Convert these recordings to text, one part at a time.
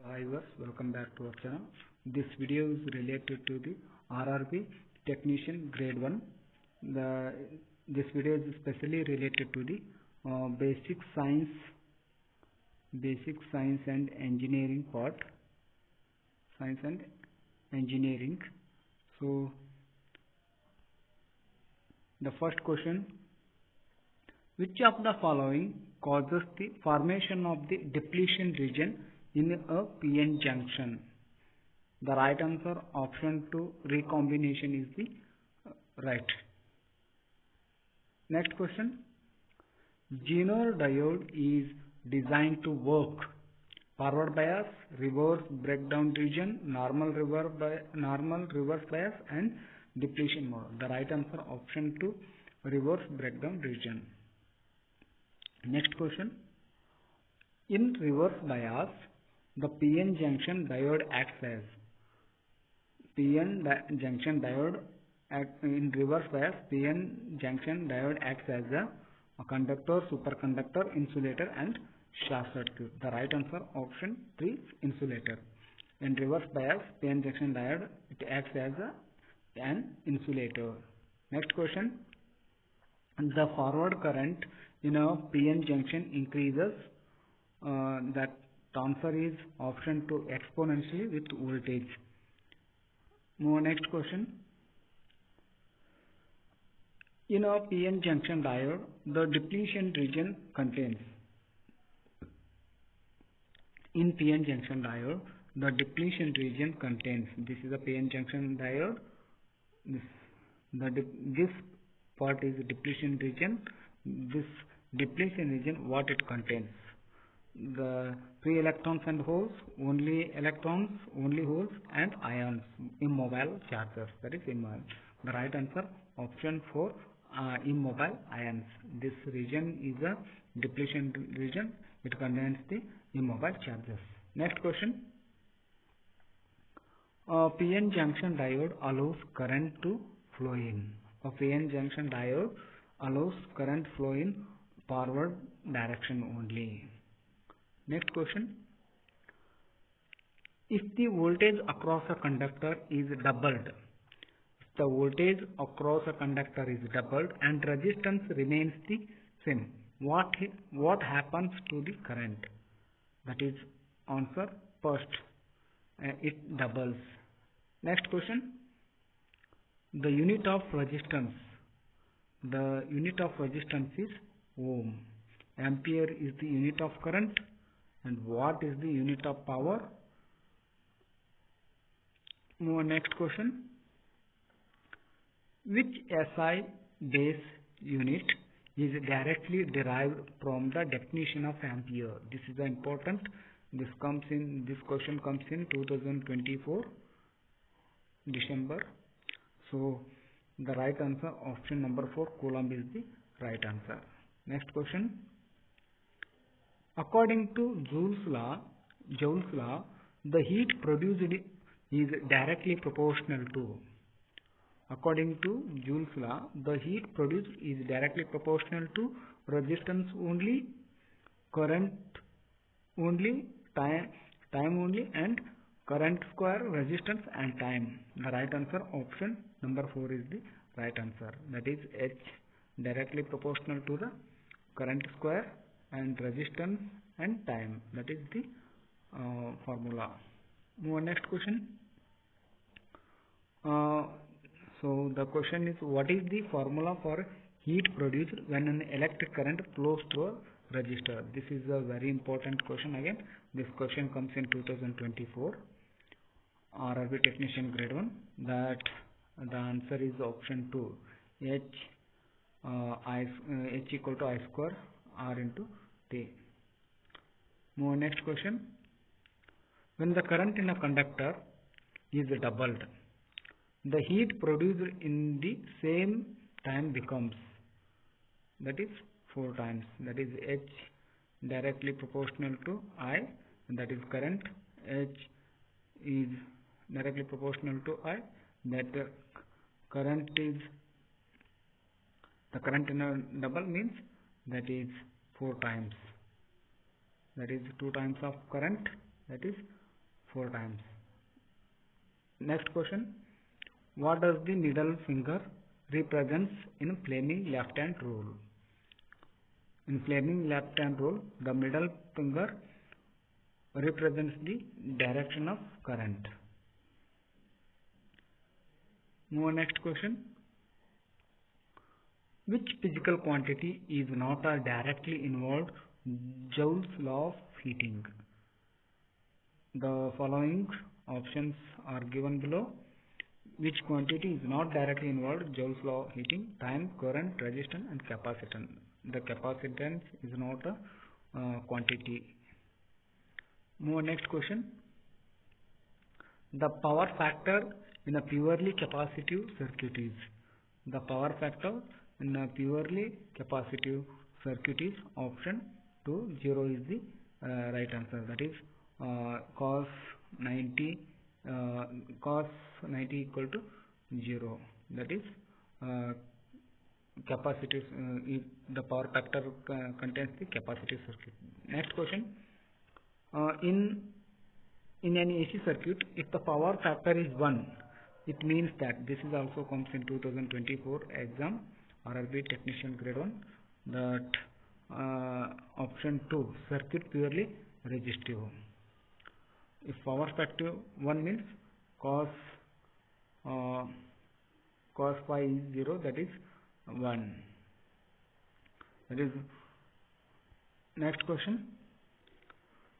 Hi viewers, welcome back to our channel. This video is related to the RRB Technician Grade 1. This video is especially related to the basic science and engineering part. Science and engineering. So the first question: which of the following causes the formation of the depletion region in a PN junction? The right answer, option 2, recombination, is the right. Next question: Zener diode is designed to work forward bias, reverse breakdown region, normal reverse bias, and depletion mode. The right answer, option 2, reverse breakdown region. Next question: in reverse bias, the PN junction diode acts as in reverse bias. PN junction diode acts as a conductor, superconductor, insulator, and short circuit. The right answer, option 3, insulator. In reverse bias, PN junction diode, it acts as an insulator. Next question: the forward current in a PN junction increases. That answer is option 2, exponentially with voltage. Next question: in a PN junction diode, the depletion region contains. In PN junction diode, the depletion region contains. This is a PN junction diode. This part is depletion region. This depletion region, what it contains? The free electrons and holes, only electrons, only holes, and ions, immobile charges. That is immobile. The right answer, option 4, immobile ions. This region is a depletion region. It contains the immobile charges. Next question: a PN junction diode allows current to flow in. A PN junction diode allows current flow in forward direction only. Next question: if the voltage across a conductor is doubled, and resistance remains the same, what happens to the current? That is answer first, it doubles. Next question: the unit of resistance. The unit of resistance is ohm. Ampere is the unit of current, and watt is the unit of power. Next question: which SI base unit is directly derived from the definition of ampere? This is important. This question comes in 2024 December. So the right answer, option number 4, Coulomb, is the right answer. Next question: according to Joule's law, the heat produced is directly proportional to. According to Joule's law, the heat produced is directly proportional to resistance only, current only, time only, and current square, resistance, and time. The right answer, option number 4, is the right answer. That is H directly proportional to the current square and resistance and time. That is the formula. Next question. So the question is, what is the formula for heat produced when an electric current flows through a resistor? This is a very important question. Again, this question comes in 2024 RRB Technician Grade 1. That the answer is option 2, H equal to I square R into T. Next question: when the current in a conductor is doubled, the heat produced in the same time becomes, that is 4 times. That is H directly proportional to I, and that is current. H is directly proportional to I. That current in a double means that is 4 times. That is 2 times of current. That is 4 times. Next question. What does the middle finger represents in Fleming left-hand rule? In Fleming left-hand rule, the middle finger represents the direction of current. Move on, next question. Which physical quantity is not directly involved Joule's law of heating? The following options are given below. Which quantity is not directly involved Joule's law of heating? Time, current, resistance and capacitance. The capacitance is not a quantity. Move on, next question. The power factor in a purely capacitive circuit is. The power factor in a purely capacitive circuit is option 2, 0 is the right answer. That is cos 90 equal to 0. That is capacitive. The power factor contains the capacitive circuit. Next question. In an AC circuit, if the power factor is 1, it means that this is also comes in 2024 exam, RRB Technician Grade 1, that option 2, circuit purely resistive. If power factor 1 means cos phi is 0, that is 1. That is next question.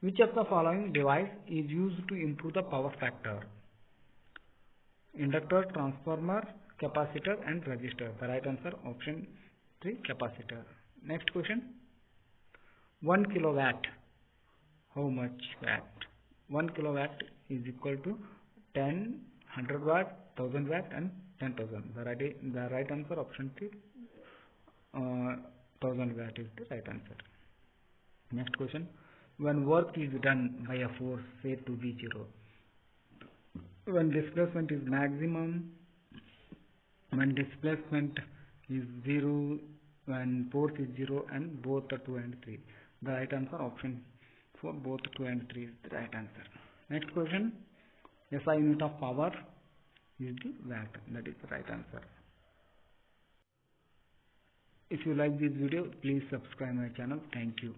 Which of the following device is used to improve the power factor? Inductor, transformer, capacitor and resistor. The right answer option 3, capacitor. Next question. 1 kilowatt. How much watt? 1 kilowatt is equal to 10, 100 watt, 1000 watt and 10,000. The right answer option 3, 1000 watt is the right answer. Next question. When work is done by a force said to be 0, when displacement is maximum, when displacement is 0, when force is 0 and both are 2 and 3. The right answer option for both 2 and 3 is the right answer. Next question. SI unit of power is the watt. That is the right answer. If you like this video, please subscribe my channel. Thank you.